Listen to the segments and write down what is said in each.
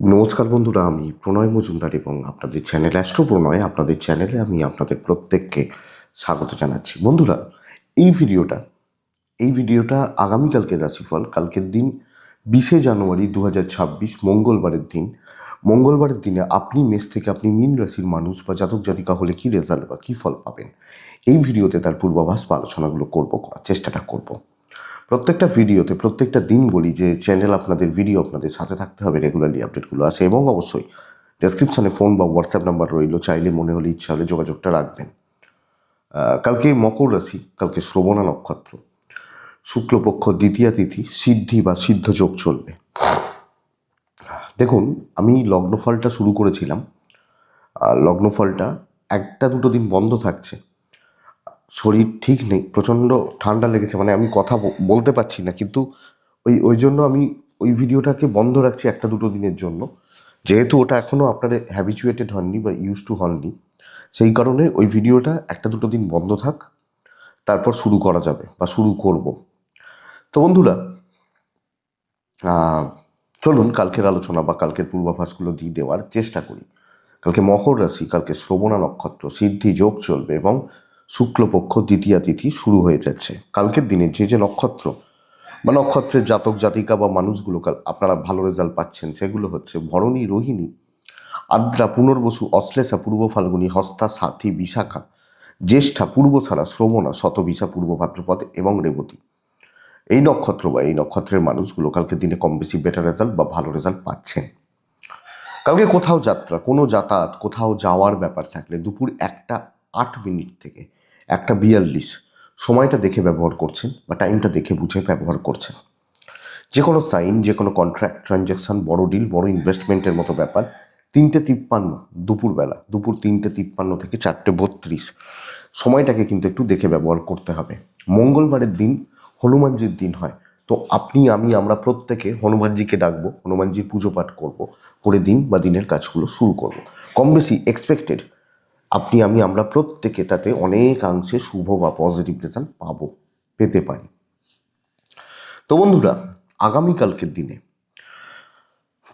নমস্কার বন্ধুরা, আমি প্রণয় মজুমদার এবং আপনাদের চ্যানেল অ্যাস্ট্রো প্রণয়, আপনাদের চ্যানেলে আমি আপনাদের প্রত্যেককে স্বাগত জানাচ্ছি। বন্ধুরা, এই ভিডিওটা এই ভিডিওটা আগামীকালকের রাশিফল, কালকের দিন 20শে জানুয়ারি 2026, মঙ্গলবারের দিন। মঙ্গলবারের দিনে আপনি মেষ থেকে আপনি মীন রাশির মানুষ বা জাতক জাতিকা হলে কী রেজাল্ট বা কী ফল পাবেন, এই ভিডিওতে তার পূর্বাভাস বা আলোচনাগুলো করার চেষ্টাটা করব। প্রত্যেকটা ভিডিওতে প্রত্যেকটা দিন বলি যে চ্যানেল আপনাদের ভিডিও আপনাদের সাথে থাকতে হবে, রেগুলারলি আপডেটগুলো আসে এবং অবশ্যই ডেসক্রিপশানে ফোন বা হোয়াটসঅ্যাপ নাম্বার রইল, চাইলে মনে হলে ইচ্ছা হলে যোগাযোগটা রাখবেন। কালকে মকর রাশি, কালকে শ্রবণা নক্ষত্র, শুক্লপক্ষ দ্বিতীয়া তিথি, সিদ্ধি বা সিদ্ধ যোগ চলবে। দেখুন, আমি লগ্নফলটা শুরু করেছিলাম, লগ্নফলটা একটা দুটো দিন বন্ধ থাকছে। শরীর ঠিক নেই, প্রচণ্ড ঠান্ডা লেগেছে, মানে আমি কথা বলতে পারছি না, কিন্তু ওই জন্য আমি ওই ভিডিওটাকে বন্ধ রাখছি একটা দুটো দিনের জন্য, যেহেতু ওটা এখনও আপনারা হ্যাবিচুয়েটেড হননি বা ইউজ টু হননি, সেই কারণে ওই ভিডিওটা একটা দুটো দিন বন্ধ থাক, তারপর শুরু করা যাবে বা শুরু করব। তো বন্ধুরা, চলুন কালকের আলোচনা বা কালকের পূর্বাভাসগুলো দিয়ে দেওয়ার চেষ্টা করি। কালকে মকর রাশি, কালকে শ্রবণা নক্ষত্র, সিদ্ধি যোগ চলবে এবং শুক্লপক্ষ দ্বিতীয়া তিথি শুরু হয়ে যাচ্ছে। কালকের দিনে যে নক্ষত্র বা নক্ষত্রের জাতক জাতিকা বা মানুষগুলো আপনারা ভালো রেজাল্ট পাচ্ছেন, সেগুলো হচ্ছে ভরণী, রোহিণী, আদ্রা, পুনর্বসু, অশ্লেষা, পূর্ব ফাল্গুনী, হস্তা, সাথী, বিশাখা, জ্যেষ্ঠা, পূর্বছাড়া, শ্রবণা, শতবিশা, পূর্ব ভাদ্রপদ এবং রেবতী। এই নক্ষত্র বা এই নক্ষত্রের মানুষগুলো কালকের দিনে কম বেশি বেটার রেজাল্ট বা ভালো রেজাল্ট পাচ্ছেন। কালকে কোথাও যাত্রা, কোনো যাতায়াত, কোথাও যাওয়ার ব্যাপার থাকলে দুপুর 1:08 থেকে 1:42 সময়টা দেখে ব্যবহার করছেন বা টাইমটা দেখে বুঝে ব্যবহার করছেন। যে কোনো সাইন, যে কোনো কন্ট্রাক্ট, ট্রানজ্যাকশন, বড় ডিল, বড় ইনভেস্টমেন্টের মতো ব্যাপার 3:53 দুপুরবেলা, দুপুর 3:53 থেকে 4:32 সময়টাকে কিন্তু একটু দেখে ব্যবহার করতে হবে। মঙ্গলবারের দিন হনুমানজির দিন হয়, তো আমরা প্রত্যেকে হনুমানজিকে ডাকবো, হনুমানজির পুজো পাঠ করবো, করে দিন বা দিনের কাজগুলো শুরু করব। কম বেশি এক্সপেক্টেড আমরা প্রত্যেকে তাতে অনেকাংশে শুভ বা পজিটিভ রেজাল্ট পেতে পারি। তো বন্ধুরা, আগামীকালকের দিনে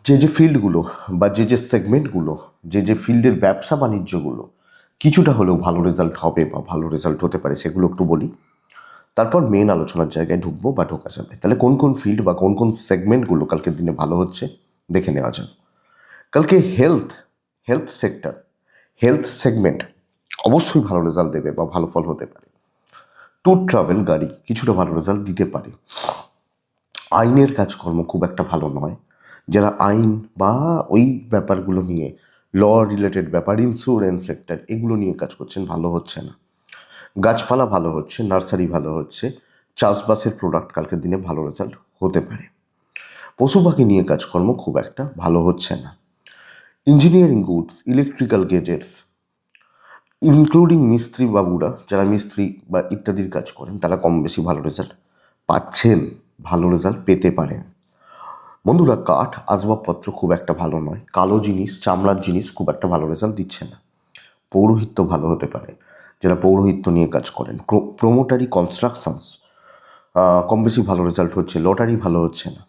যে ফিল্ডগুলো বা যে সেগমেন্টগুলো, যে ফিল্ডের ব্যবসা বাণিজ্যগুলো কিছুটা হলেও ভালো রেজাল্ট হবে বা ভালো রেজাল্ট হতে পারে, সেগুলো একটু বলি, তারপর মেন আলোচনার জায়গায় ঢুকবো বা ঢোকা যাবে। তাহলে কোন কোন ফিল্ড বা কোন কোন সেগমেন্টগুলো কালকের দিনে ভালো হচ্ছে দেখে নেওয়া যাক। কালকে হেলথ সেক্টর, হেলথ সেগমেন্ট অবশ্যই ভালো রেজাল্ট দেবে বা ভালো ফল হতে পারে। ট্যুর ট্রাভেল, গাড়ি কিছুটা ভালো রেজাল্ট দিতে পারে। আইনের কাজকর্ম খুব একটা ভালো নয়, যারা আইন বা ওই ব্যাপারগুলো নিয়ে, ল রিলেটেড ব্যাপার, ইন্স্যুরেন্স সেক্টর, এগুলো নিয়ে কাজ করছেন, ভালো হচ্ছে না। গাছপালা ভালো হচ্ছে, নার্সারি ভালো হচ্ছে, চাষবাসের প্রোডাক্ট কালকের দিনে ভালো রেজাল্ট হতে পারে। পশু পাখি নিয়ে কাজকর্ম খুব একটা ভালো হচ্ছে না। Engineering goods, electrical gadgets, including মিস্ত্রি বাবুরা, যারা মিস্ত্রি বা ইত্যাদির কাজ করেন, তারা কম বেশি ভালো রেজাল্ট পাচ্ছেন, ভালো রেজাল্ট পেতে পারেন। বন্ধুরা, কাঠ আসবাবপত্র খুব একটা ভালো নয়, কালো জিনিস, চামড়ার জিনিস খুব একটা ভালো রেজাল্ট দিচ্ছে না। পৌরোহিত্য ভালো হতে পারে, যারা পৌরোহিত্য নিয়ে কাজ করেন। প্রোমোটারি, কনস্ট্রাকশনস কম বেশি ভালো রেজাল্ট হচ্ছে, লটারি ভালো হচ্ছে না।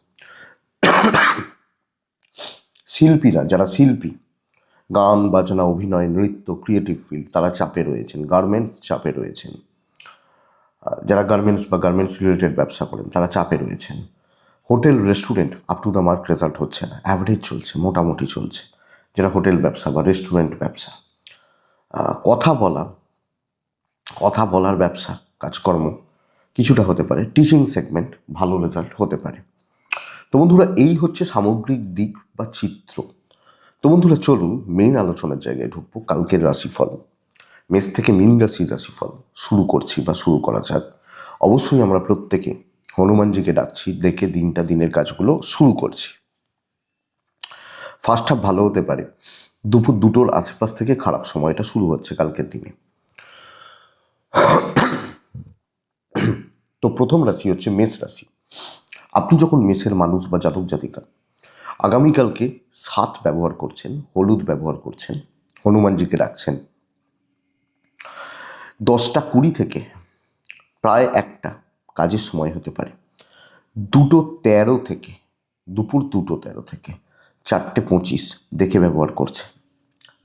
শিল্পীরা, যারা শিল্পী, গান বাজনা, অভিনয়, নৃত্য, ক্রিয়েটিভ ফিল্ড, তারা চাপে রয়েছেন। গার্মেন্টস চাপে রয়েছেন, যারা গার্মেন্টস বা গার্মেন্টস রিলেটেড ব্যবসা করেন তারা চাপে রয়েছেন। Hotel restaurant up to the mark result হচ্ছে না, অ্যাভারেজ চলছে, মোটামুটি চলছে। যারা হোটেল ব্যবসা বা রেস্টুরেন্ট ব্যবসা, কথা বলা, কথা বলার ব্যবসা, কাজকর্ম কিছুটা হতে পারে। টিচিং সেগমেন্ট ভালো রেজাল্ট হতে পারে। তো বন্ধুরা, এই হচ্ছে সামগ্রিক দিক বা চিত্র। তো বন্ধুরা, চলুন মেইন আলোচনার জায়গায় ঢুকবো। কালকের রাশিফল, মেষ থেকে মীন রাশির রাশিফল শুরু করছি বা শুরু করা যাক। অবশ্যই আমরা প্রত্যেকে হনুমানজিকে ডাকছি, দেখে দিনের কাজগুলো শুরু করছি। ফার্স্ট হাফ ভালো হতে পারে, দুপুর 2টোর আশেপাশ থেকে খারাপ সময়টা শুরু হচ্ছে কালকের দিনে। তো প্রথম রাশি হচ্ছে মেষ রাশি। আপনি যখন মেষের মানুষ বা জাতক জাতিকা, আগামীকালকে 7 ব্যবহার করছেন, হলুদ ব্যবহার করছেন, হনুমানজিকে ডাকছেন, 10:20 থেকে প্রায় 1টা কাজের সময় হতে পারে। 2:13 থেকে, দুপুর 2:13 থেকে 4:25 দেখে ব্যবহার করছে,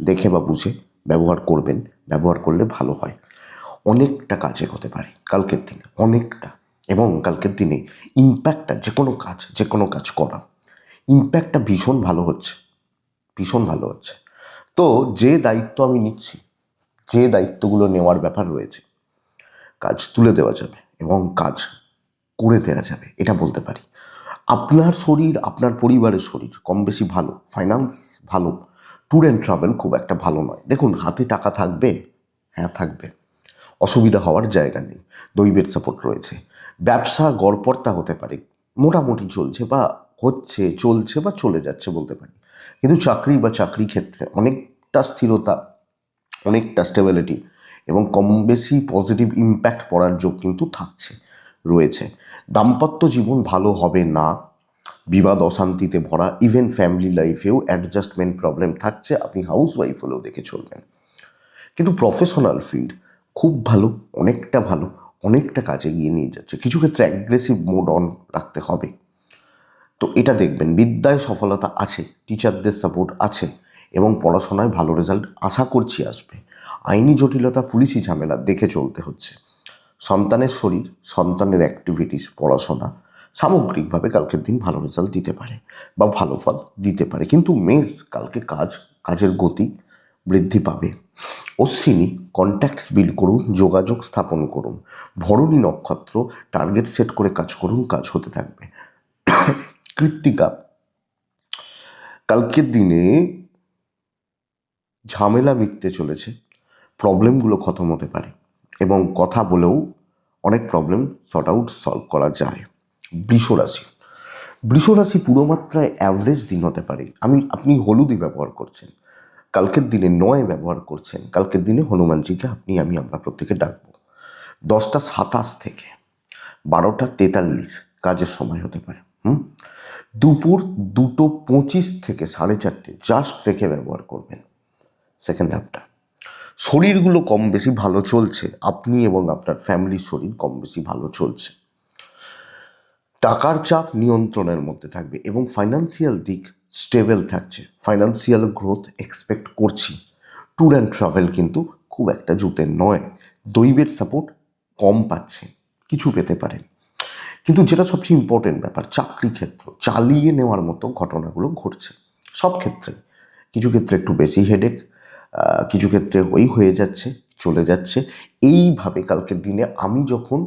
দেখে বা বুঝে ব্যবহার করবেন, ব্যবহার করলে ভালো হয়। অনেকটা কাজে হতে পারে কালকের দিনে, অনেকটা। এবং কালকের দিনে ইম্প্যাক্টটা যে কোনো কাজ করা, ইম্প্যাক্টটা ভীষণ ভালো হচ্ছে, ভীষণ ভালো হচ্ছে। তো যে দায়িত্ব আমি নিচ্ছি, যে দায়িত্বগুলো নেওয়ার ব্যাপার রয়েছে, কাজ তুলে দেওয়া যাবে এবং কাজ করে দেওয়া যাবে, এটা বলতে পারি। আপনার শরীর, আপনার পরিবারের শরীর কম বেশি ভালো, ফাইন্যান্স ভালো, ট্যুর অ্যান্ড ট্রাভেল খুব একটা ভালো নয়। দেখুন, হাতে টাকা থাকবে, হ্যাঁ থাকবে, অসুবিধা হওয়ার জায়গা নেই, দৈবের সাপোর্ট রয়েছে। ব্যবসা গড়পড়তা হতে পারে, মোটামুটি চলছে বা হচ্ছে, চলছে বা চলে যাচ্ছে বলতে পারি। কিন্তু চাকরি ক্ষেত্রে অনেকটা স্থিরতা, অনেকটা স্টেবিলিটি এবং কম বেশি পজিটিভ ইম্প্যাক্ট পড়ার যোগ কিন্তু থাকছে, রয়েছে। দাম্পত্য জীবন ভালো হবে না, বিবাদ অশান্তিতে ভরা, ইভেন ফ্যামিলি লাইফেও অ্যাডজাস্টমেন্ট প্রবলেম থাকছে, আপনি হাউস ওয়াইফ হলেও দেখে চলবেন। কিন্তু প্রফেশনাল ফিল্ড খুব ভালো, অনেকটা ভালো, অনেকটা কাজে গিয়ে নিয়ে যাচ্ছে। কিছু ক্ষেত্রে অ্যাগ্রেসিভ মোড অন রাখতে হবে, তো এটা দেখবেন। বিদ্যায় সফলতা আছে, টিচারদের সাপোর্ট আছে এবং পড়াশোনায় ভালো রেজাল্ট আশা করছি আসবে। আইনি জটিলতা, পুলিশি ঝামেলা দেখে চলতে হচ্ছে। সন্তানের শরীর, সন্তানের অ্যাক্টিভিটিস, পড়াশোনা সামগ্রিকভাবে কালকের দিন ভালো রেজাল্ট দিতে পারে বা ভালো ফল দিতে পারে। কিন্তু মেষ কালকে কাজের গতি বৃদ্ধি পাবে। অশ্বিনী কন্ট্যাক্টস বিল্ড করুন, যোগাযোগ স্থাপন করুন। ভরণী নক্ষত্র টার্গেট সেট করে কাজ করুন, কাজ হতে থাকবে। কৃত্তিকা কালকের দিনে ঝামেলা মিটতে চলেছে, প্রবলেমগুলো খতম হতে পারে এবং কথা বলেও অনেক প্রবলেম সলভ করা যায়। বৃষ রাশি পুরো মাত্রায় অ্যাভারেজ দিন হতে পারে। আপনি হলুদই ব্যবহার করছেন কালকের দিনে, 9 ব্যবহার করছেন কালকের দিনে, হনুমানজিকে আমরা প্রত্যেকে ডাকবো। 10:27 থেকে 12:43 কাজের সময় হতে পারে। দুপুর 2:25 থেকে 4:30 জাস্ট দেখে ব্যবহার করবেন সেকেন্ড হাফটা। শরীরগুলো কম বেশি ভালো চলছে, আপনি এবং আপনার ফ্যামিলির শরীর কম বেশি ভালো চলছে। টাকার চাপ নিয়ন্ত্রণের মধ্যে থাকবে এবং ফাইন্যান্সিয়াল দিক স্টেবল থাকছে, ফাইন্যান্সিয়াল গ্রোথ এক্সপেক্ট করছি। ট্যুর অ্যান্ড ট্রাভেল কিন্তু খুব একটা জুতের নয়, দৈবের সাপোর্ট কম পাচ্ছে, কিছু পেতে পারেন। কিন্তু যেটা সবচেয়ে ইম্পর্টেন্ট ব্যাপার, চাকরি ক্ষেত্র চালিয়ে নেওয়ার মতো ঘটনাগুলো ঘটছে সব ক্ষেত্রে। কিছু ক্ষেত্রে একটু বেশি হেডেক, কিছু ক্ষেত্রে হয়ে যাচ্ছে, চলে যাচ্ছে। এইভাবে কালকের দিনে আমি যখন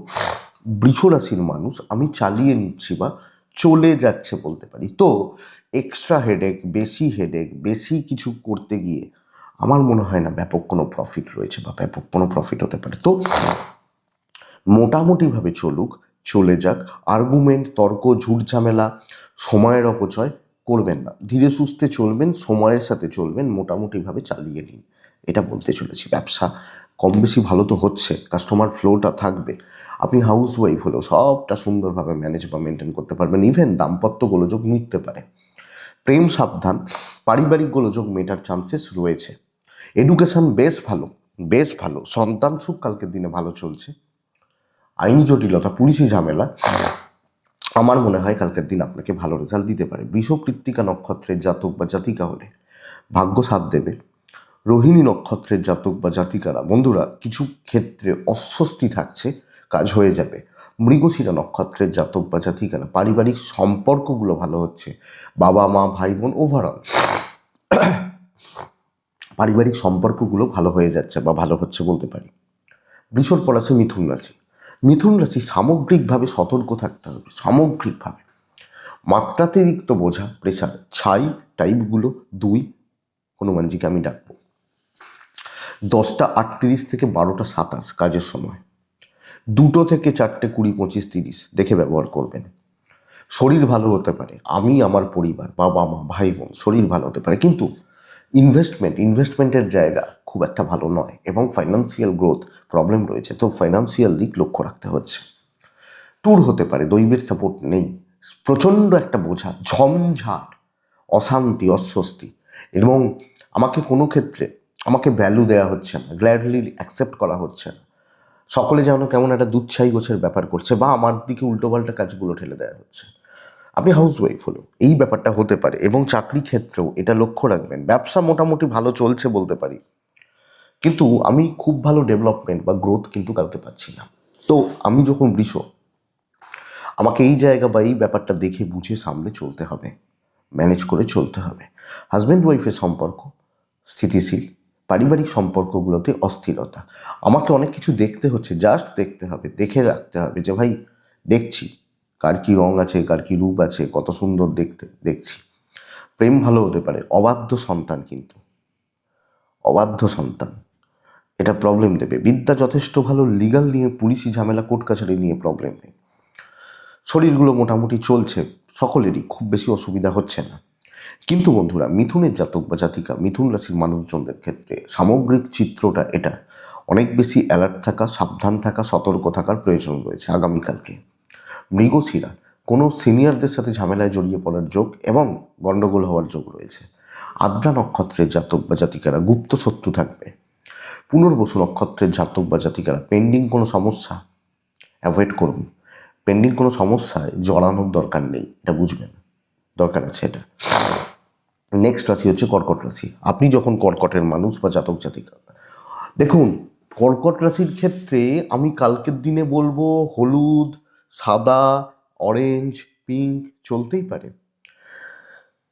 বৃষ রাশির মানুষ, আমি চালিয়ে নিচ্ছি বা চলে যাচ্ছে বলতে পারি। তো এক্সট্রা হেডেক, বেশি কিছু করতে গিয়ে আমার মনে হয় না ব্যাপক কোনো প্রফিট রয়েছে বা ব্যাপক কোনো প্রফিট হতে পারে। তো মোটামুটিভাবে চলে যাক। আর্গুমেন্ট, তর্ক, ঝুট ঝামেলা, সময়ের অপচয় করবেন না, ধীরে সুস্থে চলবেন, সময়ের সাথে চলবেন, মোটামুটিভাবে চালিয়ে নিন, এটা বলতে চলেছি। ব্যবসা কম বেশি ভালো তো হচ্ছে, কাস্টমার ফ্লোটা থাকবে, আপনি হাউস ওয়াইফ হলেও সবটা সুন্দরভাবে ম্যানেজ বা মেনটেন করতে পারবেন। ইভেন দাম্পত্য গোলযোগ মিটতে পারে। প্রেম সাবধান, পারিবারিক গোলযোগ মেটার চান্সেস রয়েছে। এডুকেশন বেশ ভালো, সন্তান সুখ কালকের দিনে ভালো চলছে। আইনি জটিলতা, পুলিশি ঝামেলা আমার মনে হয় কালকের দিন আপনাকে ভালো রেজাল্ট দিতে পারে। বৃষ কৃত্তিকা নক্ষত্রের জাতক বা জাতিকা হলে ভাগ্য সাথ দেবে। রোহিণী নক্ষত্রের জাতক বা জাতিকারা, বন্ধুরা, কিছু ক্ষেত্রে অস্বস্তি থাকছে, কাজ হয়ে যাবে। মৃগশিরা নক্ষত্রের জাতক বা জাতিকারা, পারিবারিক সম্পর্কগুলো ভালো হচ্ছে, বাবা মা ভাই বোন, ওভারঅল পারিবারিক সম্পর্কগুলো ভালো হয়ে যাচ্ছে বা ভালো হচ্ছে বলতে পারি। বৃষর পর আছে মিথুন রাশি সামগ্রিকভাবে সতর্ক থাকতে হবে, সামগ্রিকভাবে। মাত্রাতিরিক্ত বোঝা, প্রেশার, ছাই টাইপগুলো 2, হনুমানজিকে আমি ডাকবো। 10:38 থেকে 12:27 কাজের সময়। 2 থেকে 4, 20, 25, 30 দেখে ব্যবহার করবেন। শরীর ভালো হতে পারে, আমার পরিবার, বাবা মা ভাই বোন, শরীর ভালো হতে পারে। কিন্তু ইনভেস্টমেন্টের জায়গা খুব একটা ভালো নয় এবং ফাইন্যান্সিয়াল গ্রোথ প্রবলেম রয়েছে, তো ফাইন্যান্সিয়াল দিক লক্ষ্য রাখতে হচ্ছে। ট্যুর হতে পারে, দৈবের সাপোর্ট নেই, প্রচণ্ড একটা বোঝা, ঝঞ্ঝাট, অশান্তি, অস্বস্তি এবং আমাকে ভ্যালু দেওয়া হচ্ছে না, গ্ল্যাডলি অ্যাকসেপ্ট করা হচ্ছে না। সকলে যেন কেমন একটা দুচ্ছাই গোছের ব্যাপার করছে বা আমার দিকে উল্টোপাল্টা কাজগুলো ঠেলে দেওয়া হচ্ছে। আপনি হাউসওয়াইফ হলো এই ব্যাপারটা হতে পারে, এবং চাকরি ক্ষেত্রেও এটা লক্ষ্য রাখবেন। ব্যবসা মোটামুটি ভালো চলছে বলতে পারি, কিন্তু আমি খুব ভালো ডেভেলপমেন্ট বা গ্রোথ কিন্তু কালকে পাচ্ছি না। তো আমি যখন বৃষ, আমাকে এই জায়গা বা এই ব্যাপারটা দেখে বুঝে সামলে চলতে হবে, ম্যানেজ করে চলতে হবে। হাজব্যান্ড ওয়াইফের সম্পর্ক স্থিতিশীল, পারিবারিক সম্পর্কগুলোতে অস্থিরতা। আমাকে অনেক কিছু দেখতে হচ্ছে, জাস্ট দেখতে হবে, দেখে রাখতে হবে যে ভাই দেখছি কার কী রং আছে, কার কী রূপ আছে, কত সুন্দর দেখতে, দেখছি। প্রেম ভালো হতে পারে, অবাধ্য সন্তান কিন্তু, অবাধ্য সন্তান এটা প্রবলেম দেবে। বিদ্যা যথেষ্ট ভালো, লিগাল নিয়ে পুলিশি ঝামেলা, কোর্ট কাছারি নিয়ে প্রবলেম নেই। শরীরগুলো মোটামুটি চলছে, সকলেরই খুব বেশি অসুবিধা হচ্ছে না। কিন্তু বন্ধুরা, মিথুনের জাতক বা জাতিকা, মিথুন রাশির মানুষজনদের ক্ষেত্রে সামগ্রিক চিত্রটা এটা, অনেক বেশি অ্যালার্ট থাকা, সাবধান থাকা, সতর্ক থাকার প্রয়োজন রয়েছে আগামীকালকে। মৃগশিরা, কোনো সিনিয়রদের সাথে ঝামেলায় জড়িয়ে পড়ার যোগ এবং গণ্ডগোল হওয়ার যোগ রয়েছে। আদ্রা নক্ষত্রের জাতক বা জাতিকারা গুপ্ত শত্রু থাকবে। পুনর্বসু নক্ষত্রের জাতক বা জাতিকারা পেন্ডিং কোনো সমস্যা অ্যাভয়েড করুন। পেন্ডিং কোনো সমস্যায় জড়ানোর দরকার নেই, এটা বুঝবেন, দরকার আছে এটা। নেক্সট রাশি হচ্ছে কর্কট রাশি। আপনি যখন কর্কটের মানুষ বা জাতক জাতিকা, দেখুন কর্কট রাশির ক্ষেত্রে আমি কালকের দিনে বলবো হলুদ, সাদা, অরেঞ্জ, পিঙ্ক চলতেই পারে।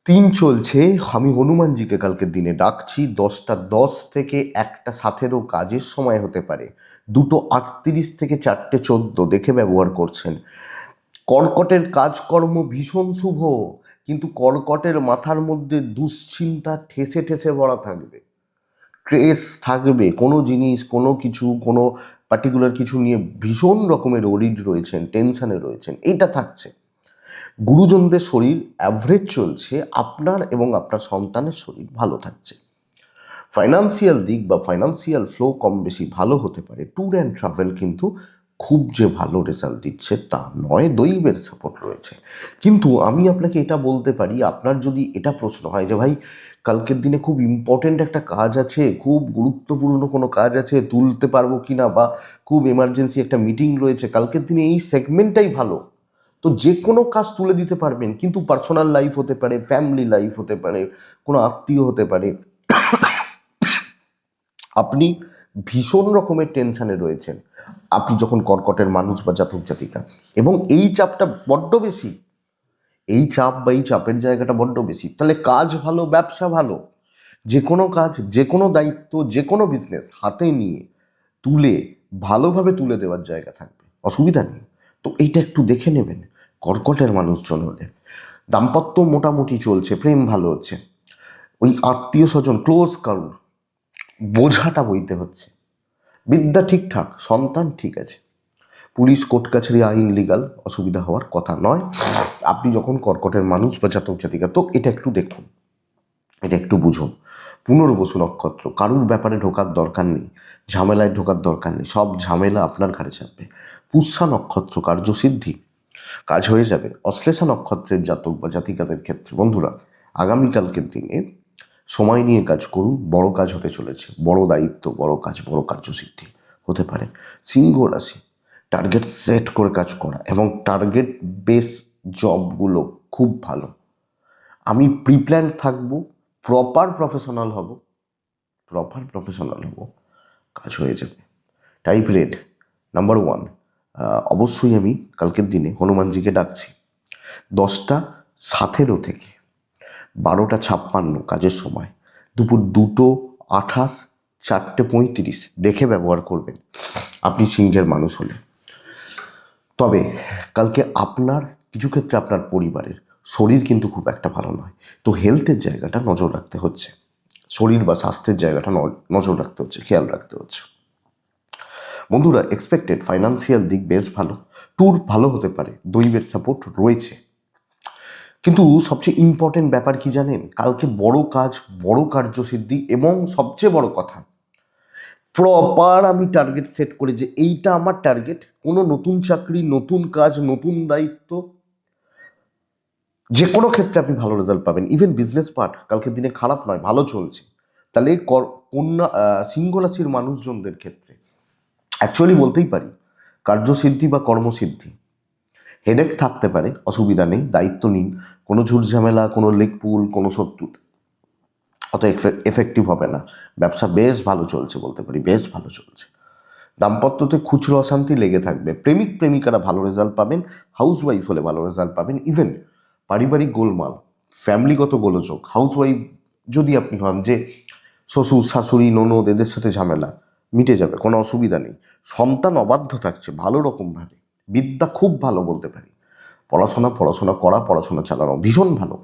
3 চলছে, আমি হনুমানজিকে কালকের দিনে ডাকছি। 10টা 10 থেকে 1টা 17 কাজের সময় হতে পারে, 2টো 38 থেকে 4টে 14 দেখে ব্যবহার করছেন। কর্কটের কাজকর্ম ভীষণ শুভ, কিন্তু কর্কটের মাথার মধ্যে দুশ্চিন্তা ঠেসে ঠেসে ভরা থাকবে, স্ট্রেস থাকবে, কোনো জিনিস, কোনো কিছু, কোনো পার্টিকুলার কিছু নিয়ে ভীষণ রকমের ওরিড রয়েছেন, টেনশানে রয়েছেন, এইটা থাকছে। গুরুজনদের শরীর অ্যাভারেজ চলছে, আপনার এবং আপনার সন্তানের শরীর ভালো থাকছে। ফাইন্যান্সিয়াল দিক বা ফাইন্যান্সিয়াল ফ্লো কম বেশি ভালো হতে পারে। ট্যুর অ্যান্ড ট্রাভেল কিন্তু খুব যে ভালো রেজাল্ট দিচ্ছে তা নয়, দৈবের সাপোর্ট রয়েছে। কিন্তু আমি আপনাকে এটা বলতে পারি, আপনার যদি এটা প্রশ্ন হয় যে ভাই কালকের দিনে খুব ইম্পর্টেন্ট একটা কাজ আছে, খুব গুরুত্বপূর্ণ কোনো কাজ আছে, তুলতে পারবো কি না, বা খুব এমার্জেন্সি একটা মিটিং রয়েছে, কালকের দিনে এই সেগমেন্টটাই ভালো, তো যে কোনো কাজ তুলে দিতে পারবেন। কিন্তু পার্সোনাল লাইফ হতে পারে, ফ্যামিলি লাইফ হতে পারে, কোনো আত্মীয় হতে পারে, আপনি ভীষণ রকমের টেনশানে রয়েছেন আপনি যখন কর্কটের মানুষ বা জাতক জাতিকা, এবং এই চাপটা বড্ড বেশি, এই চাপ বা এই চাপের জায়গাটা বড্ড বেশি। তাহলে কাজ ভালো, ব্যবসা ভালো, যে কোনো কাজ, যে কোনো দায়িত্ব, যে কোনো বিজনেস হাতে নিয়ে তুলে ভালোভাবে তুলে দেওয়ার জায়গা থাকবে, অসুবিধা নেই। তো এইটা একটু দেখে নেবেন কর্কটের মানুষজন হলে। দাম্পত্য মোটামুটি চলছে, প্রেম ভালো হচ্ছে, ওই আত্মীয় স্বজন ক্লোজ কারুর বোঝাটা বইতে হচ্ছে। বিদ্যা ঠিকঠাক, সন্তান ঠিক আছে, পুলিশ কোর্ট কাছারি আইন লিগাল অসুবিধা হওয়ার কথা নয়। আপনি যখন কর্কটের মানুষ বা জাতক জাতিকা, তো এটা একটু দেখুন, এটা একটু বুঝুন। পুনর্বসু নক্ষত্র, কারুর ব্যাপারে ঢোকার দরকার নেই, ঝামেলায় ঢোকার দরকার নেই, সব ঝামেলা আপনার ঘাড়ে চাপবে। পুষ্যা নক্ষত্র, কার্যসিদ্ধি, কাজ হয়ে যাবে। অশ্লেষা নক্ষত্রের জাতক বা জাতিকাদের ক্ষেত্রে বন্ধুরা, আগামীকালকের দিনে সময় নিয়ে কাজ করুন, বড় কাজ হতে চলেছে, বড় দায়িত্ব, বড় কাজ, বড় কার্যসিদ্ধি হতে পারে। সিংহ রাশি, টার্গেট সেট করে কাজ করা এবং টার্গেট বেস জবগুলো খুব ভালো। আমি প্রিপ্ল্যান থাকবো, প্রপার প্রফেশনাল হব, কাজ হয়ে যাবে। টাইপ রেড নাম্বার 1, অবশ্যই আমি কালকের দিনে হনুমানজিকে ডাকছি। 10টা 17 থেকে 12টা 56 কাজের সময়, দুপুর 2টো 28, 4টে 35 দেখে ব্যবহার করবেন আপনি সিংহের মানুষ হলে। তবে কালকে আপনার কিছু ক্ষেত্রে আপনার পরিবারের শরীর কিন্তু খুব একটা ভালো নয়, তো হেলথের জায়গাটা নজর রাখতে হচ্ছে, শরীর বা স্বাস্থ্যের জায়গাটা নজর রাখতে হচ্ছে, খেয়াল রাখতে হচ্ছে। বন্ধুরা, এক্সপেক্টেড ফাইন্যান্সিয়াল দিক বেশ ভালো, ট্যুর ভালো হতে পারে, দৈবের সাপোর্ট রয়েছে। কিন্তু সবচেয়ে ইম্পর্টেন্ট ব্যাপার কি জানেন, কালকে বড় কাজ, বড় কার্যসিদ্ধি, এবং সবচেয়ে বড় কথা, প্রপার আমি টার্গেট সেট করে যে এইটা আমার টার্গেট, কোনো নতুন চাকরি, নতুন কাজ, নতুন দায়িত্ব, যে কোনো ক্ষেত্রে আপনি ভালো রেজাল্ট পাবেন। ইভেন বিজনেস পার্ট কালকের দিনে খারাপ নয়, ভালো চলছে। তাহলে কন্যা সিংহ রাশির মানুষজনদের ক্ষেত্রে অ্যাকচুয়ালি বলতেই পারি কার্যসিদ্ধি বা কর্মসিদ্ধি, হেডেক থাকতে পারে, অসুবিধা নেই, দায়িত্ব নিন। কোনো ঝুট ঝামেলা, কোনো লেকপুল, কোনো শত্রু অত এফেক্টিভ হবে না। ব্যবসা বেশ ভালো চলছে বলতে পারি, বেশ ভালো চলছে। দাম্পত্যতে খুচরো অশান্তি লেগে থাকবে। প্রেমিক প্রেমিকারা ভালো রেজাল্ট পাবেন, হাউসওয়াইফ হলে ভালো রেজাল্ট পাবেন। ইভেন পারিবারিক গোলমাল, ফ্যামিলিগত গোলযোগ, হাউসওয়াইফ যদি আপনি হন, যে শ্বশুর শাশুড়ি ননদ এদের সাথে ঝামেলা মিটে যাবে, কোনো অসুবিধা নেই। সন্তান অবাধ্য থাকছে ভালো রকমভাবে, বিদ্যা খুব ভালো বলতে পারি। পড়াশোনা করা, পড়াশোনা চালানো ভীষণ ভালো।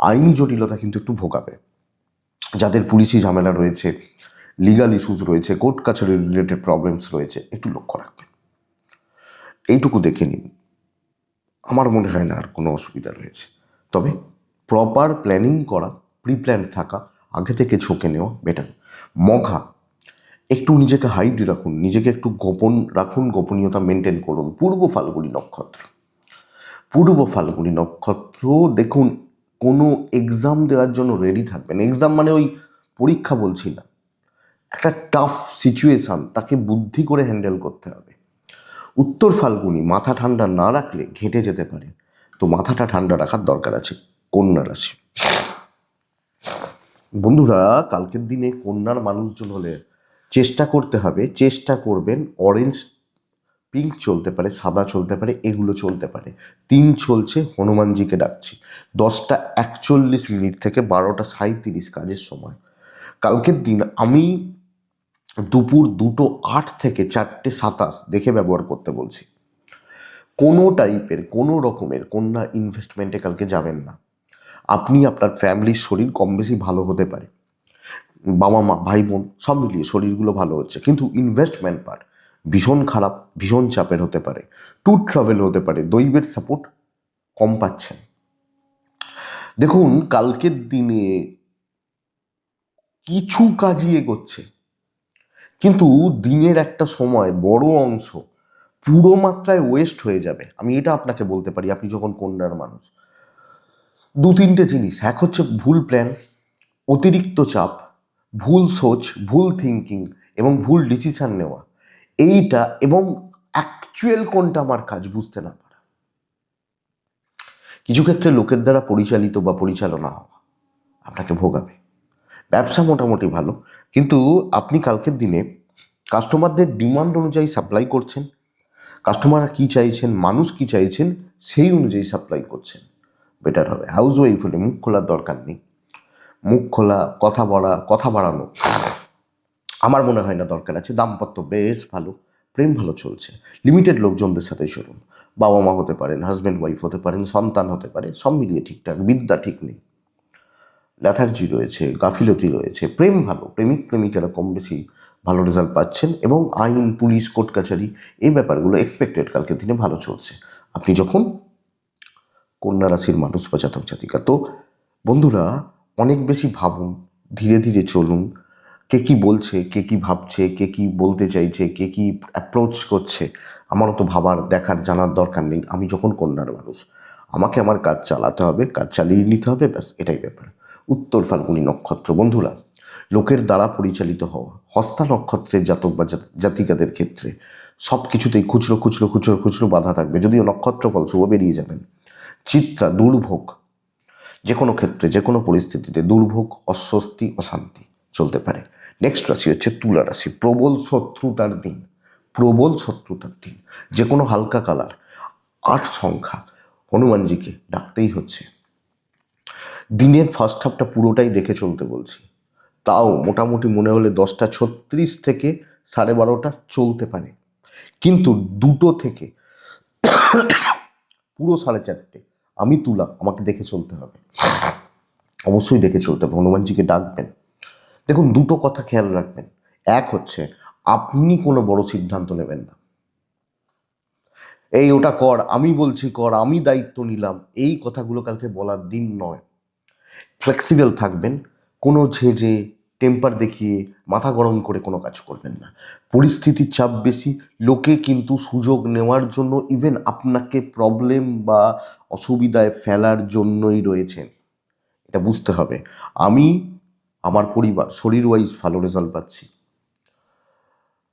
আইনি জটিলতা কিন্তু একটু ভোগাবে। যাদের পুলিশি ঝামেলা রয়েছে, লিগাল ইস্যুস রয়েছে, কোর্ট কাছারি রিলেটেড প্রবলেমস রয়েছে, একটু লক্ষ্য রাখবেন। এইটুকু দেখে নিন, আমার মনে হয় না আর কোনো অসুবিধা রয়েছে। তবে প্রপার প্ল্যানিং করা, প্রি প্ল্যান থাকা, আগে থেকে ঝুঁকে নেওয়া বেটার। মঘা, একটু নিজেকে হাইড রাখুন, নিজেকে একটু গোপন রাখুন, গোপনীয়তা মেনটেন করুন। পূর্ব ফাল্গুনী নক্ষত্র, পূর্ব ফাল্গুনী নক্ষত্র, দেখুন কোনো এক্সাম দেওয়ার জন্য রেডি থাকবেন। এক্সাম মানে ওই পরীক্ষা বলছি না, একটা টাফ সিচুয়েশান, তাকে বুদ্ধি করে হ্যান্ডেল করতে হবে। উত্তর ফাল্গুনি, মাথা ঠান্ডা না রাখলে ঘেঁটে যেতে পারে, তো মাথাটা ঠান্ডা রাখার দরকার আছে। কন্যা রাশি, বন্ধুরা কালকের দিনে কন্যার মানুষজন হলে চেষ্টা করতে হবে, চেষ্টা করবেন অরেঞ্জ পিঙ্ক চলতে পারে, সাদা চলতে পারে, এগুলো চলতে পারে। 3 চলছে, হনুমানজিকে ডাকছি। 10টা 41 থেকে 12টা 37 কাজের সময়। কালকের দিন আমি দুপুর 2:08 থেকে 4:27 দেখে ব্যবহার করতে বলছি। কোনো টাইপের কোনো রকমের কন্যা ইনভেস্টমেন্টে কালকে যাবেন না। আপনি আপনার ফ্যামিলির শরীর কম বেশি ভালো হতে পারে, বাবা মা ভাই বোন সব মিলিয়ে শরীরগুলো ভালো হচ্ছে, কিন্তু ইনভেস্টমেন্ট পার্ট ভীষণ খারাপ, ভীষণ চাপের হতে পারে। ট্যুর ট্রাভেল হতে পারে, দৈবের সাপোর্ট কম পাচ্ছেন। দেখুন কালকের দিনে কিছু কাজই এগোচ্ছে, কিন্তু দিনের একটা সময় বড় অংশ পুরো মাত্রায় ওয়েস্ট হয়ে যাবে। আমি এটা আপনাকে বলতে পারি, আপনি যখন কন্যার মানুষ। 2-3টে জিনিস, এক হচ্ছে ভুল প্ল্যান, অতিরিক্ত চাপ, ভুল সোচ, ভুল থিঙ্কিং এবং ভুল ডিসিশন নেওয়া, এইটা, এবং অ্যাকচুয়াল কোনটা আমার কাজ বুঝতে না পারা। কিছু ক্ষেত্রে লোকের দ্বারা পরিচালিত বা পরিচালনা হওয়া আপনাকে ভোগাবে। ব্যবসা মোটামুটি ভালো, কিন্তু আপনি কালকের দিনে কাস্টমারদের ডিমান্ড অনুযায়ী সাপ্লাই করছেন। কাস্টমাররা কী চাইছেন, মানুষ কী চাইছেন, সেই অনুযায়ী সাপ্লাই করছেন, বেটার হবে। হাউস ওয়াইফ হলে মুখ খোলার দরকার নেই। মুখ খোলা, কথা বাড়ানো আমার মনে হয় না দরকার আছে। দাম্পত্য বেশ ভালো, প্রেম ভালো চলছে। লিমিটেড লোকজনদের সাথে চলুন, বাবা মা হতে পারেন, হাজব্যান্ড ওয়াইফ হতে পারেন, সন্তান হতে পারে, সব মিলিয়ে ঠিকঠাক। বিদ্যা ঠিক নেই, ল্যাথার্জি রয়েছে, গাফিলতি রয়েছে। প্রেম ভালো, প্রেমিক প্রেমিকারা কম বেশি ভালো রেজাল্ট পাচ্ছেন, এবং আইন পুলিশ কোর্ট কাছারি এই ব্যাপারগুলো এক্সপেক্টেড কালকের দিনে ভালো চলছে, আপনি যখন কন্যা রাশির মানুষ বা জাতক জাতিকা। তো বন্ধুরা অনেক বেশি ভাবুন, ধীরে ধীরে চলুন। কে কী বলছে, কে কী ভাবছে, কে কী বলতে চাইছে, কে কী অ্যাপ্রোচ করছে, আমারও তো ভাবার দেখার জানার দরকার নেই। আমি যখন কন্যার মানুষ, আমাকে আমার কাজ চালাতে হবে, কাজ চালিয়ে নিতে হবে, ব্যাস এটাই ব্যাপার। উত্তর ফাল্গুনী নক্ষত্র, বন্ধুরা লোকের দ্বারা পরিচালিত হওয়া, হস্তা নক্ষত্রের জাতক বা জাতিকাদের ক্ষেত্রে সব কিছুতেই খুচরো খুচরো খুচরো খুচরো বাধা থাকবে, যদিও নক্ষত্রফল শুভ বেরিয়ে যাবেন। চিত্রা, দুর্ভোগ, যে কোনো ক্ষেত্রে যে কোনো পরিস্থিতিতে দুর্ভোগ, অস্বস্তি, অশান্তি চলতে পারে। নেক্সট রাশি হচ্ছে তুলা রাশি। প্রবল শত্রুতার দিন, প্রবল শত্রুতার দিন। যে কোনো হালকা কালার, 8 সংখ্যা, হনুমানজিকে ডাকতেই হচ্ছে। দিনের ফার্স্ট হাফটা পুরোটাই দেখে চলতে বলছি, তাও মোটামুটি মনে হলে 10টা 36 থেকে 12:30 চলতে পারে, কিন্তু 2টো থেকে পুরো 4:30 আমি তুলা, আমাকে দেখে চলতে হবে, অবশ্যই দেখে চলতে হবে। হনুমানজিকে ডাকবেন। দেখুন দুটো কথা খেয়াল রাখবেন। এক হচ্ছে আপনি কোনো বড় সিদ্ধান্ত নেবেন না, এই ওটা কর, আমি বলছি কর, আমি দায়িত্ব নিলাম, এই কথাগুলো কালকে বলার দিন নয়। ফ্লেক্সিবল থাকবেন, কোনো ঝেঁঝে টেম্পার দেখিয়ে মাথা গরম করে কোনো কাজ করবেন না। পরিস্থিতির চাপ বেশি, লোকে কিন্তু সুযোগ নেওয়ার জন্য, ইভেন আপনাকে প্রবলেম বা অসুবিধায় ফেলার জন্যই রয়েছেন, এটা বুঝতে হবে। আমি আমার পরিবার শরীর ওয়াইজ ভালো রেজাল্ট পাচ্ছি,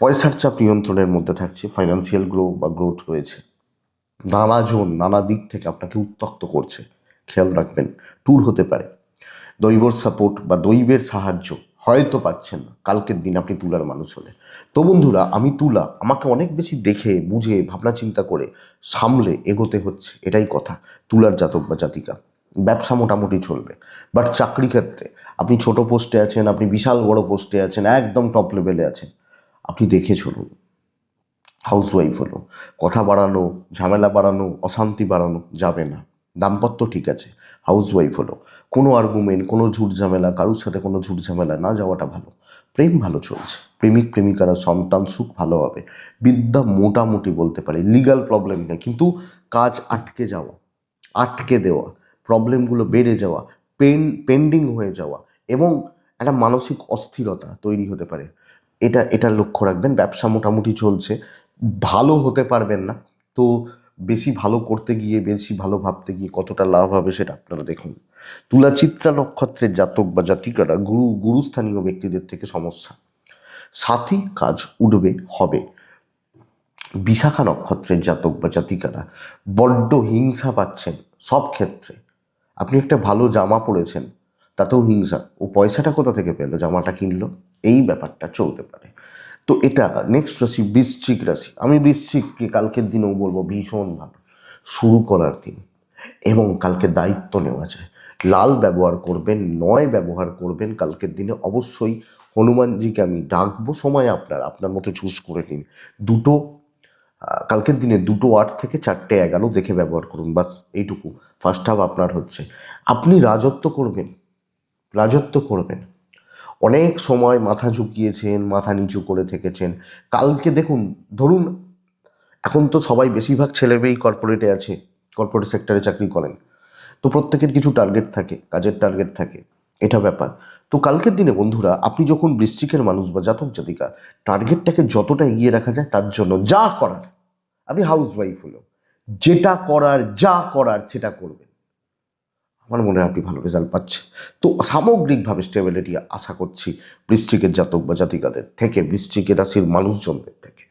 পয়সার চাপ নিয়ন্ত্রণের মধ্যে থাকছে, ফাইন্যান্সিয়াল গ্রোথ রয়েছে। নানাজন নানা দিক থেকে আপনাকে উত্ত্যক্ত করছে, খেয়াল রাখবেন। ট্যুর হতে পারে, দৈবর সাপোর্ট বা দৈবের সাহায্য হয়তো পাচ্ছেন না কালকের দিন আপনি তুলার মানুষ হলে। তো বন্ধুরা, আমি তুলা, আমাকে অনেক বেশি দেখে বুঝে ভাবনা চিন্তা করে সামলে এগোতে হচ্ছে, এটাই কথা। তুলার জাতক বা জাতিকা, ব্যবসা মোটামুটি চলবে, বাট চাকরি ক্ষেত্রে আপনি ছোট পোস্টে আছেন, আপনি বিশাল বড় পোস্টে আছেন, একদম টপ লেভেলে আছেন, আপনি দেখে চলুন। হাউসওয়াইফ হলো, কথা বাড়ানো, ঝামেলা বাড়ানো, অশান্তি বাড়ানো যাবে না। দাম্পত্য ঠিক আছে, হাউসওয়াইফ হলো, কোনো আর্গুমেন্ট, কোনো ঝুট ঝামেলা, কারোর সাথে কোনো ঝুট ঝামেলা না যাওয়াটা ভালো। প্রেম ভালো চলছে, প্রেমিক প্রেমিকারা, সন্তান সুখ ভালো হবে। বিদ্যা মোটামুটি বলতে পারে, লিগাল প্রবলেম নেই, কিন্তু কাজ আটকে যাওয়া, আটকে দেওয়া, প্রবলেমগুলো বেড়ে যাওয়া, পেন্ডিং হয়ে যাওয়া এবং একটা মানসিক অস্থিরতা তৈরি হতে পারে, এটা লক্ষ্য রাখবেন। ব্যবসা মোটামুটি চলছে, ভালো হতে পারবেন না, তো বেশি ভালো করতে গিয়ে, বেশি ভালো ভাবতে গিয়ে কতটা লাভ হবে সেটা আপনারা দেখুন। তুলা চিত্রা নক্ষত্রের জাতক বা জাতিকারা গুরুস্থানীয় ব্যক্তিদের থেকে সমস্যা, সাথী কাজ উঠবে হবে। বিশাখা নক্ষত্রের জাতক বা জাতিকারা বড্ড হিংসা পাচ্ছেন সব ক্ষেত্রে। আপনি একটা ভালো জামা পরেছেন, তাতেও হিংসা, ও পয়সাটা কোথা থেকে পেলো, জামাটা কিনলো, এই ব্যাপারটা চলতে পারে। তো এটা নেক্সট রাশি বৃশ্চিক রাশি। আমি বৃশ্চিককে কালকের দিনেও বলবো ভীষণ ভালো, শুরু করার দিন, এবং কালকে দায়িত্ব নেওয়া যায়। লাল ব্যবহার করবেন, নয় ব্যবহার করবেন কালকের দিনে অবশ্যই। হনুমানজিকে আমি ডাকবো, সময় আপনার আপনার মতো চুজ করে নিন। দুটো কালকের দিনে 2:08 থেকে 4:11 দেখে ব্যবহার করুন, বাস এইটুকু। ফার্স্ট হাফ আপনার হচ্ছে, আপনি রাজত্ব করবেন, রাজত্ব করবেন। অনেক সময় মাথা ঝুঁকিয়েছেন, মাথা নিচু করে থেকেছেন, কালকে দেখুন, ধরুন এখন তো সবাই বেশিরভাগ ছেলেমেয়েই কর্পোরেটে আছে, কর্পোরেট সেক্টরে চাকরি করেন, তো প্রত্যেকের কিছু টার্গেট থাকে, কাজের টার্গেট থাকে, এটা ব্যাপার। তো কালকের দিনে বন্ধুরা, আপনি যখন বৃশ্চিকের মানুষ বা জাতক জাতিকা, টার্গেটটাকে যতটা এগিয়ে রাখা যায় তার জন্য যা করার, আপনি হাউস ওয়াইফ হলো, যেটা করার, যা করার সেটা করবেন। আমার মনে হয় আপনি ভালো রেজাল্ট পাচ্ছেন। তো সামগ্রিকভাবে স্টেবিলিটি আশা করছি বৃশ্চিকের জাতক বা জাতিকাদের থেকে, বৃশ্চিকের রাশির মানুষজনদের থেকে।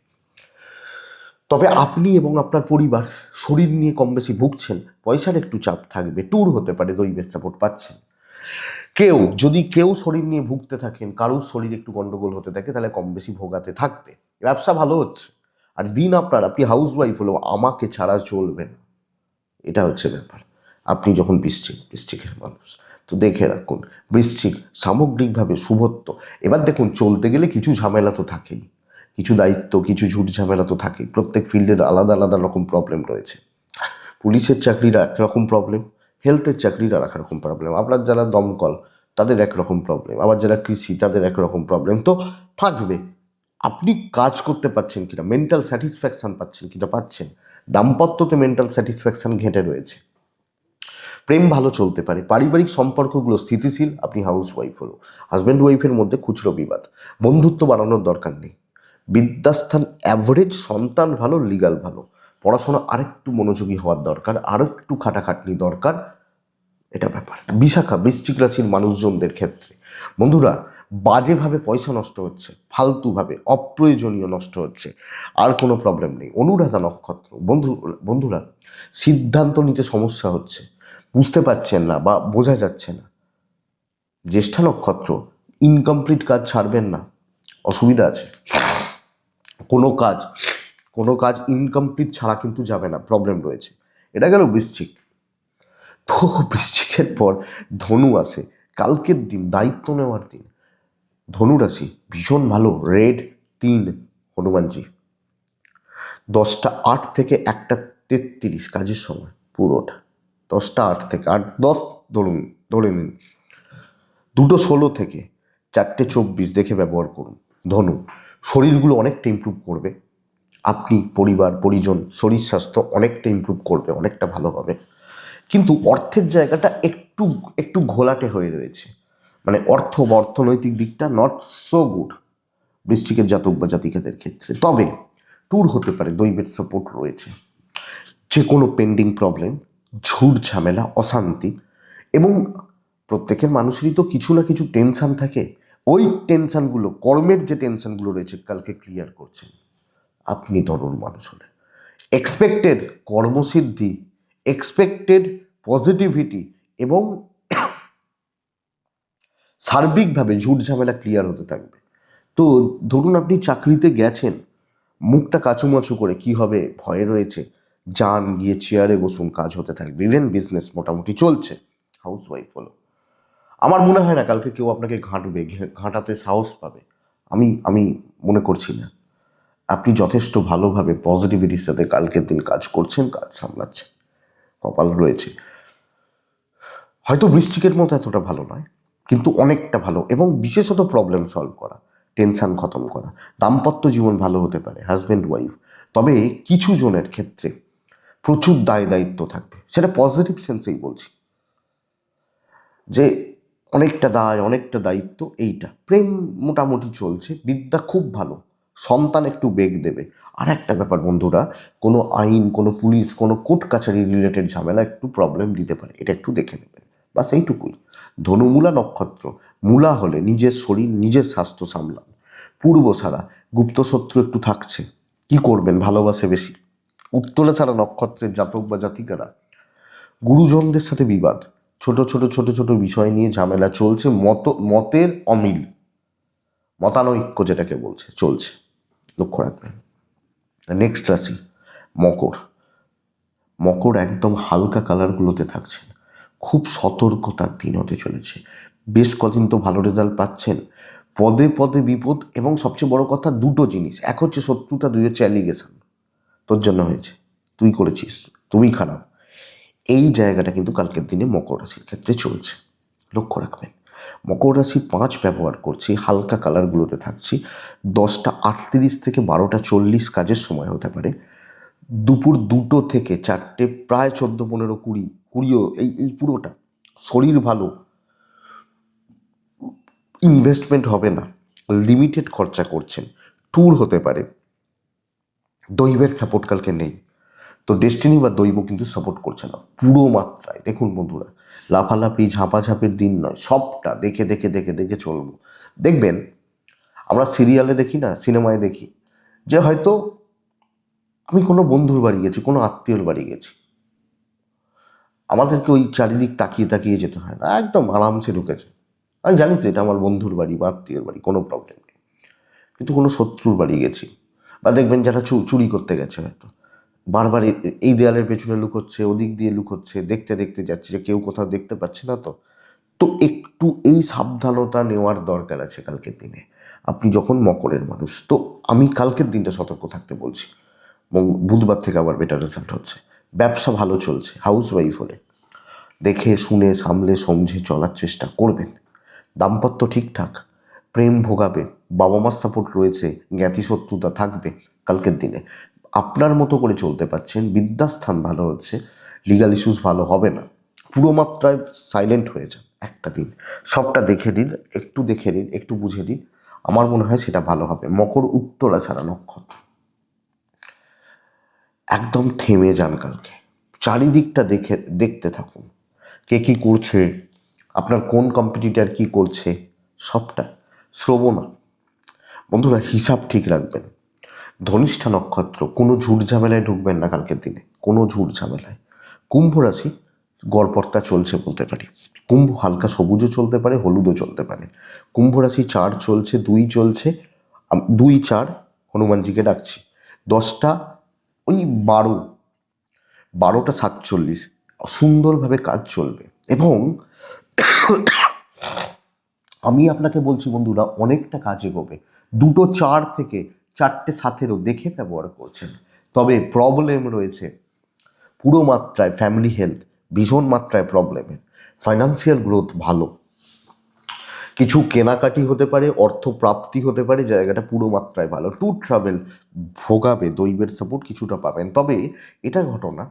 তবে আপনি এবং আপনার পরিবার শরীর নিয়ে কম বেশি ভুগছেন, পয়সার একটু চাপ থাকবে, ট্যুর হতে পারে, দৈবের সাপোর্ট পাচ্ছেন। যদি কেউ শরীর নিয়ে ভুগতে থাকেন, কারোর শরীর একটু গন্ডগোল হতে থাকে, তাহলে কম বেশি ভোগাতে থাকবে। ব্যবসা ভালো হচ্ছে, আর দিন আপনি হাউস ওয়াইফ হলেও আমাকে ছাড়া চলবে না, এটা হচ্ছে ব্যাপার। আপনি যখন বৃশ্চিকের মানুষ, তো দেখে রাখুন বৃশ্চিক সামগ্রিকভাবে শুভত্ব। এবার দেখুন, চলতে গেলে কিছু ঝামেলা তো থাকেই, কিছু দায়িত্ব, কিছু ঝুট ঝামেলা তো থাকেই, প্রত্যেক ফিল্ডের আলাদা আলাদা রকম প্রবলেম রয়েছে। পুলিশের চাকরির একরকম প্রবলেম, হেলথের চাকরির আর একরকম প্রবলেম, আপনার যারা দমকল তাদের একরকম প্রবলেম, আবার যারা কৃষি তাদের একরকম প্রবলেম তো থাকবে। আপনি কাজ করতে পারছেন কিনা, মেন্টাল স্যাটিসফ্যাকশন পাচ্ছেন কিনা, পাচ্ছেন। দাম্পত্যতে মেন্টাল স্যাটিসফ্যাকশন ঘেঁটে রয়েছে, প্রেম ভালো চলতে পারে, পারিবারিক সম্পর্কগুলো স্থিতিশীল। আপনি হাউস ওয়াইফ হলো, হাজব্যান্ড ওয়াইফের মধ্যে খুচরো বিবাদ, বন্ধুত্ব বাড়ানোর দরকার নেই। বিদ্যাস্থান অ্যাভারেজ, সন্তান ভালো, লিগাল ভালো, পড়াশোনা আরেকটু মনোযোগী হওয়ার দরকার, আরেকটু খাটাখাটনি দরকার, এটা ব্যাপার। বিশাখা বৃশ্চিক রাশির মানুষজনদের ক্ষেত্রে বন্ধুরা, বাজেভাবে পয়সা নষ্ট হচ্ছে, ফালতুভাবে অপ্রয়োজনীয় নষ্ট হচ্ছে, আর কোনো প্রবলেম নেই। অনুরাধা নক্ষত্র বন্ধুরা, সিদ্ধান্ত নিতে সমস্যা হচ্ছে, বুঝতে পারছেন না বা বোঝা যাচ্ছে না। জ্যেষ্ঠা নক্ষত্র, ইনকমপ্লিট কাজ ছাড়বেন না, অসুবিধা আছে। কোনো কাজ কোনো কাজ ইনকমপ্লিট ছাড়া কিন্তু যাবে না, প্রবলেম রয়েছে। এটা গেল বৃশ্চিক। তো বৃশ্চিকের পর ধনু আসে, কালকের দিন দায়িত্ব নেওয়ার দিন। ধনু রাশি ভীষণ ভালো, রেড 3 হনুমানজি, 10টা 8 থেকে 1টা 33 কাজের সময় পুরোটা, 10টা 8 থেকে 8-10 ধরুন, ধরে নিন, 2:16 থেকে 4টে 24 দেখে ব্যবহার করুন। ধনু, শরীরগুলো অনেকটা ইমপ্রুভ করবে, আপনি পরিবার পরিজন শরীর স্বাস্থ্য অনেকটা ইমপ্রুভ করবে, অনেকটা ভালো হবে। কিন্তু অর্থের জায়গাটা একটু একটু ঘোলাটে হয়ে রয়েছে, মানে অর্থনৈতিক দিকটা নট সো গুড বৃশ্চিকের জাতক বা জাতিকাদের ক্ষেত্রে। তবে ট্যুর হতে পারে, দৈবের সাপোর্ট রয়েছে। যে কোনো পেন্ডিং প্রবলেম, ঝুট ঝামেলা, অশান্তি, এবং প্রত্যেকের মানুষেরই তো কিছু না কিছু টেনশান থাকে, ওই টেনশানগুলো, কর্মের যে টেনশানগুলো রয়েছে কালকে ক্লিয়ার করছেন আপনি ধরুন মানুষ হলে। এক্সপেক্টেড কর্মসিদ্ধি, এক্সপেক্টেড পজিটিভিটি এবং সার্বিকভাবে ঝুট ঝামেলা ক্লিয়ার হতে থাকবে। তো ধরুন আপনি চাকরিতে গেছেন, মুখটা কাচুমাচু করে কি হবে ভয়ে রয়েছে, যান গিয়ে চেয়ারে বসুন, কাজ হতে থাকবে। ইভেন বিজনেস মোটামুটি চলছে, হাউস ওয়াইফ হলো, আমার মনে হয় না কালকে কেউ আপনাকে ঘাঁটবে, ঘাঁটাতে সাহস পাবে। আমি আমি মনে করছি না। আপনি যথেষ্ট ভালোভাবে পজিটিভিটির সাথে কালকের দিন কাজ করছেন, কাজ সামলাচ্ছেন, কপাল রয়েছে। হয়তো বৃশ্চিকের মতো এতটা ভালো নয়, কিন্তু অনেকটা ভালো, এবং বিশেষত প্রবলেম সলভ করা, টেনশন খতম করা, দাম্পত্য জীবন ভালো হতে পারে, হাজব্যান্ড ওয়াইফ। তবে কিছু জনের ক্ষেত্রে প্রচুর দায় দায়িত্ব থাকবে, সেটা পজিটিভ সেন্সেই বলছি, যে অনেকটা দায়, অনেকটা দায়িত্ব। এইটা প্রেম মোটামুটি চলছে, বিদ্যা খুব ভালো, সন্তান একটু বেগ দেবে। আর একটা ব্যাপার বন্ধুরা, কোনো আইন, কোনো পুলিশ, কোনো কোর্ট কাছারি রিলেটেড ঝামেলা একটু প্রবলেম দিতে পারে, এটা একটু দেখে নেবেন, বাস এইটুকুই। ধনুমূলা নক্ষত্র, মূলা হলে নিজের শরীর, নিজের স্বাস্থ্য সামলান। পূর্বসারা, গুপ্তশত্রু একটু থাকছে, কি করবেন, ভালোবাসে বেশি। উত্তরা ছাড়া নক্ষত্রের জাতক বা জাতিকারা, গুরুজনদের সাথে বিবাদ, ছোট ছোট ছোট ছোট বিষয় নিয়ে ঝামেলা চলছে, মতের অমিল, মতানৈক্য যেটাকে বলছে, চলছে, লক্ষ্য রাখবেন। নেক্সট রাশি মকর। মকর একদম হালকা কালারগুলোতে থাকছেন, খুব সতর্কতার দিন হতে চলেছে। বেশ কদিন তো ভালো রেজাল্ট পাচ্ছেন, পদে পদে বিপদ, এবং সবচেয়ে বড় কথা দুটো জিনিস, এক হচ্ছে শত্রুতা, দুই হচ্ছে অ্যালিগেশন, তোর জন্য হয়েছে, তুই করেছিস, তুমি খারাপ। এই জায়গাটা কিন্তু কালকের দিনে মকর রাশির ক্ষেত্রে চলছে, লক্ষ্য রাখবেন। মকর রাশি 5 ব্যবহার করছি, হালকা কালারগুলোতে থাকছি। 10:38 থেকে 12:40 কাজের সময় হতে পারে, দুপুর 2টো থেকে 4টে, প্রায় 14, 15, 20, এই পুরোটা। শরীর ভালো, ইনভেস্টমেন্ট হবে না, লিমিটেড খরচা করছেন, ট্যুর হতে পারে। দৈবের সাপোর্ট কালকে নেই, তো ডেস্টিনি বা দৈব কিন্তু সাপোর্ট করছে না পুরো মাত্রায়। দেখুন বন্ধুরা, লাফালাফি ঝাঁপাঝাঁপির দিন নয়, সবটা দেখে দেখে দেখে দেখে চলবো। দেখবেন আমরা সিরিয়ালে দেখি না, সিনেমায় দেখি, যে হয়তো আমি কোনো বন্ধুর বাড়ি গেছি, কোনো আত্মীয়র বাড়ি গেছি, আমাদেরকে ওই চারিদিক তাকিয়ে তাকিয়ে যেতে হয় না, একদম আরামসে ঢুকেছে। আমি জানি তো এটা আমার বন্ধুর বাড়ি বা আত্মীয়র বাড়ি, কোনো প্রবলেম নেই। কিন্তু কোনো শত্রুর বাড়ি গেছি, বা দেখবেন যারা চুরি করতে গেছে, হয়তো বারবার এই দেয়ালের পেছনে লুকোচ্ছে, ওদিক দিয়ে লুকোচ্ছে, দেখতে দেখতে যাচ্ছে যে কেউ কোথাও দেখতে পাচ্ছে না। তো তো একটু এই সাবধানতা নেওয়ার দরকার আছে কালকের দিনে, আপনি যখন মকরের মানুষ। তো আমি কালকের দিনটা সতর্ক থাকতে বলছি। বুধবার থেকে আবার বেটার রেজাল্ট হচ্ছে, ব্যবসা ভালো চলছে, হাউস ওয়াইফ হলে দেখে শুনে সামলে সমঝে চলার চেষ্টা করবেন। দাম্পত্য ঠিকঠাক, প্রেম ভোগাবে, বাবা মার সাপোর্ট রয়েছে, জ্ঞাতি শত্রুতা থাকবে কালকের দিনে, আপনার মতো করে চলতে পারছেন, বিদ্যাস্থান ভালো হচ্ছে, লিগাল ইস্যুস ভালো হবে না। পুরো মাত্রায় সাইলেন্ট হয়ে যান একটা দিন, সবটা দেখে নিন, একটু দেখে নিন, একটু বুঝে নিন, আমার মনে হয় সেটা ভালো হবে। মকর উত্তরা ছাড়া নক্ষত্র, একদম থেমে যান কালকে, চারিদিকটা দেখতে থাকুন, কে কী করছে, আপনার কোন কম্পিটিটার কী করছে, সবটা। শ্রবণা, বন্ধুরা হিসাব ঠিক রাখবেন। ধনিষ্ঠা নক্ষত্র, কোনো ঝুট ঝামেলায় ঢুকবেন না কালকের দিনে, কোনো ঝুট ঝামেলায়। কুম্ভ রাশি, গড়পড়তা চলছে বলতে পারি। কুম্ভ হালকা সবুজও চলতে পারে, হলুদও চলতে পারে। কুম্ভ রাশি 4 চলছে, 2 চলছে, 2, 4 হনুমানজিকে ডাকছি। 10টা ওই 12:47 সুন্দরভাবে কাজ চলবে। এবং আমি আপনাকে বলছি বন্ধুরা, অনেকটা কাজ এগোবে। 2:04 থেকে 4:07 দেখে ব্যবহার করছেন। তবে প্রবলেম রয়েছে পুরো মাত্রায়, ফ্যামিলি হেলথ ভীষণ মাত্রায় প্রবলেমে। ফাইন্যান্সিয়াল গ্রোথ ভালো, কিছু কেনাকাটি হতে পারে, অর্থ প্রাপ্তি হতে পারে, জায়গাটা পুরো মাত্রায় ভালো। ট্যুর ট্রাভেল ভোগাবে, দৈবের সাপোর্ট কিছুটা পাবেন। তবে এটা ঘটনা,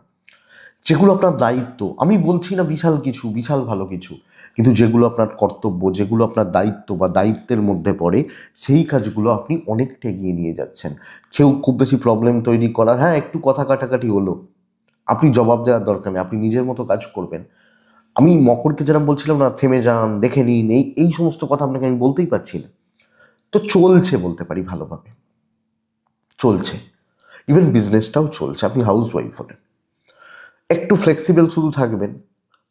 যেগুলো আপনার দায়িত্ব, আমি বলছি না বিশাল কিছু, বিশাল ভালো কিছু, কিন্তু যেগুলো আপনার কর্তব্য, যেগুলো আপনার দায়িত্ব বা দায়িত্বের মধ্যে পড়ে, সেই কাজগুলো আপনি অনেকটা এগিয়ে নিয়ে যাচ্ছেন। কেউ খুব বেশি প্রবলেম তৈরি করা, হ্যাঁ একটু কথা কাটাকাটি হলো, আপনি জবাব দেওয়ার দরকার নেই, আপনি নিজের মতো কাজ করবেন। আমি মকরকে যেটা বলছিলাম না, থেমে যান, দেখে নিন, এই সমস্ত কথা আপনাকে আমি বলতেই পারছি না। তো চলছে বলতে পারি, ভালোভাবে চলছে। ইভেন বিজনেসটাও চলছে, আপনি হাউস ওয়াইফ হলেন, একটু ফ্লেক্সিবল শুধু থাকবেন।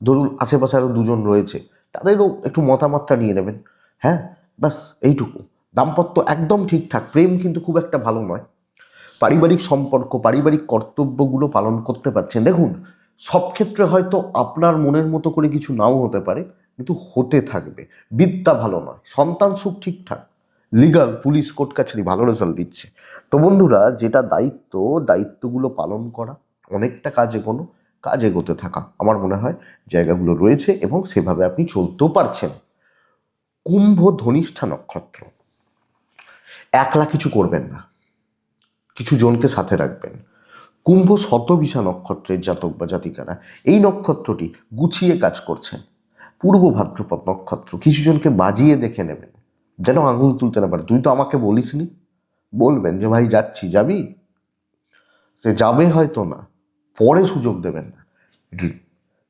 ধরুন আশেপাশে আরও দুজন রয়েছে, তাদেরও একটু মতামতটা নিয়ে নেবেন। হ্যাঁ, ব্যাস এইটুকু। দাম্পত্য একদম ঠিকঠাক, প্রেম কিন্তু খুব একটা ভালো নয়। পারিবারিক সম্পর্ক, পারিবারিক কর্তব্যগুলো পালন করতে পারছেন। দেখুন, সব ক্ষেত্রে হয়তো আপনার মনের মতো করে কিছু নাও হতে পারে, কিন্তু হতে থাকবে। বিদ্যা ভালো নয়, সন্তান সুখ ঠিকঠাক, লিগাল পুলিশ কোর্ট কাছারি ভালো রেজাল্ট দিচ্ছে। তো বন্ধুরা, যেটা দায়িত্বগুলো পালন করা, অনেকটা কাজ এগোতে থাকা, আমার মনে হয় জায়গাগুলো রয়েছে এবং সেভাবে আপনি চলতেও পারছেন। কুম্ভ ধনিষ্ঠা নক্ষত্র, একলা কিছু করবেন না, কিছু জনকে সাথে রাখবেন। কুম্ভ শতবিশা নক্ষত্রের জাতক বা জাতিকারা, এই নক্ষত্রটি গুছিয়ে কাজ করছেন। পূর্ব ভাদ্রপদ নক্ষত্র, কিছু জনকে বাজিয়ে দেখে নেবেন, যেন আঙুল তুলতে না পারে। তুই তো আমাকে বলিসনি, বলবেন যে ভাই যাচ্ছি, যাবি? সে যাবে হয়তো না, পরে সুযোগ দেবেন না।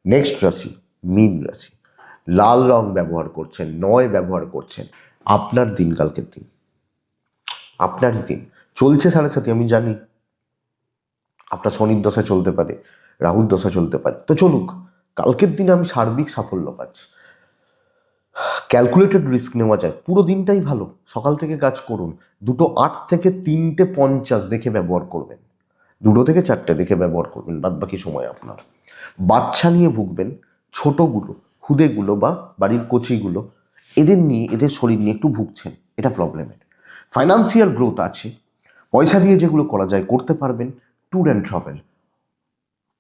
নেক্সট রাশি মীন রাশি। লাল রং ব্যবহার করছেন, নয় ব্যবহার করছেন, আপনার দিন, কালকের দিন আপনারই দিন। চলছে 7.5, আমি জানি আপনার শনির দশা চলতে পারে, রাহুর দশা চলতে পারে, তো চলুক, কালকের দিনে আমি সার্বিক সাফল্য পাচ্ছি। ক্যালকুলেটেড রিস্ক নেওয়া যায়, পুরো দিনটাই ভালো। সকাল থেকে কাজ করুন, 2:08 থেকে 3:50 দেখে ব্যবহার করবেন, 2 থেকে 4টে দেখে ব্যবহার করবেন, বাদ বাকি সময় আপনার। বাচ্চা নিয়ে ভুগবেন, ছোটগুলো, খুদেগুলো বা বাড়ির কচিগুলো, এদের শরীর নিয়ে একটু ভুগছেন, এটা প্রবলেমের। ফাইন্যান্সিয়াল গ্রোথ আছে, পয়সা দিয়ে যেগুলো করা যায় করতে পারবেন। ট্যুর অ্যান্ড ট্রাভেল,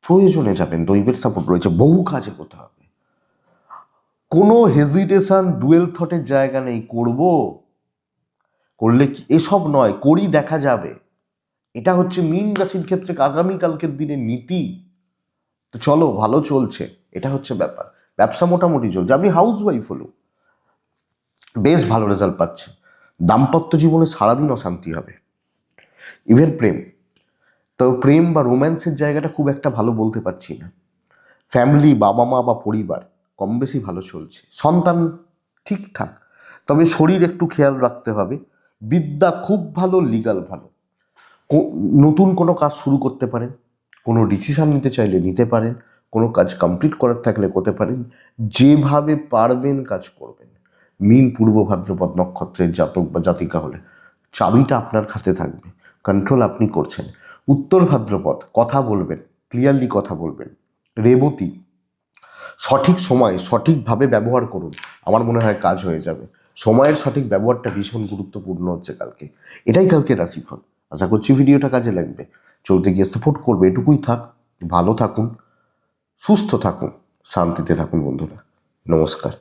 প্রয়োজনে যাবেন, দৈবের সাপোর্ট রয়েছে, বহু কাজে করতে হবে। কোনো হেজিটেশন, ডুয়েল থটের জায়গা নেই। করলে কি এসব নয়, করি দেখা যাবে, এটা হচ্ছে মীন রাশির ক্ষেত্রে আগামীকালকের দিনের নীতি। তো চলো, ভালো চলছে, এটা হচ্ছে ব্যাপার। ব্যবসা মোটামুটি চলছে, আপনি হাউস ওয়াইফ হলো, বেশ ভালো রেজাল্ট পাচ্ছে। দাম্পত্য জীবনে সারাদিন অশান্তি হবে। ইভেন প্রেম বা রোম্যান্সের জায়গাটা খুব একটা ভালো বলতে পারছি না। ফ্যামিলি, বাবা মা বা পরিবার কম বেশি ভালো চলছে, সন্তান ঠিকঠাক, তবে শরীর একটু খেয়াল রাখতে হবে। বিদ্যা খুব ভালো, লিগাল ভালো। নতুন কোনো কাজ শুরু করতে পারেন, কোনো ডিসিশন নিতে চাইলে নিতে পারেন, কোনো কাজ কমপ্লিট করার থাকলে করতে পারেন, যেভাবে পারবেন কাজ করবেন। মীন পূর্ব ভাদ্রপদ নক্ষত্রের জাতক বা জাতিকা হলে চাবিটা আপনার হাতে থাকবে, কন্ট্রোল আপনি করছেন। উত্তর ভাদ্রপদ, কথা বলবেন, ক্লিয়ারলি কথা বলবেন। রেবতী, সঠিক সময় সঠিকভাবে ব্যবহার করুন, আমার মনে হয় কাজ হয়ে যাবে। সময়ের সঠিক ব্যবহারটা ভীষণ গুরুত্বপূর্ণ হচ্ছে কালকে। এটাই কালকে রাশিফল। আশা করছি ভিডিওটা কাজে লাগবে, চলতে গিয়ে সাপোর্ট করবে, এটুকুই থাক। ভালো থাকুন, সুস্থ থাকুন, শান্তিতে থাকুন বন্ধুরা। নমস্কার।